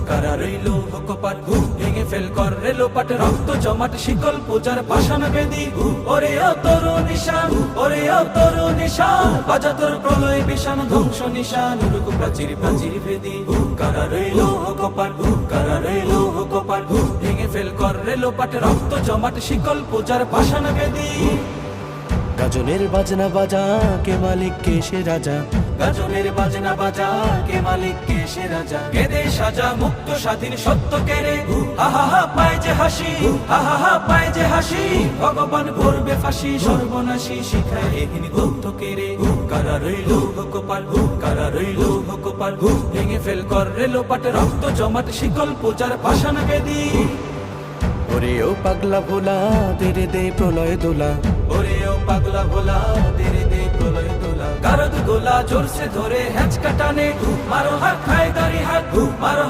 কারা রইল কপাট ভেঙে ফেল কর রেলোপাট রক্ত জমাট শিকল পূজার পাষাণ বেদি ওরে ও তরু নিশান ওরে ও তরু নিশান বাজা তোর প্রলয় বিষাণ ধ্বংস নিশান উড়ুক প্রাচীর প্রাচীর ভেদি কারা রইল কপাট কারা রইল কপাট ভেঙে ফেল কর রেলোপাট রক্ত জমাট শিকল পূজার পাষাণ বেদি গাজনের বাজনা বাজা কে মালিক কে সে রাজা গাজনের বাজনা বাজা কে মালিক কে সে রাজা কেদে সাজা মুক্ত স্বাধীন সত্য কেড়ে হা হা হা পায় যে হাসি হা হা হা পায় যে হাসি ভগবান ভরবে ফাঁসি সর্বনাশী শিখায় এহিনী তথ্য কেড়ে কারা রইল কপাট কারা রইল কপাট ভেঙে ফেল কর রেলোপাট রক্ত জমাট শিকল পূজার পাষাণ বেদি ওরে ও পাগলা ভোলা তেরে দে প্রলয় দোলা ওরে ও পাগলা ভোলা তেরে দে প্রলয় দোলা গারদ গোলা জোর সে ধরে হ্যাঁচকা টানে মারো হাত খায় দাড়ি হাত মারো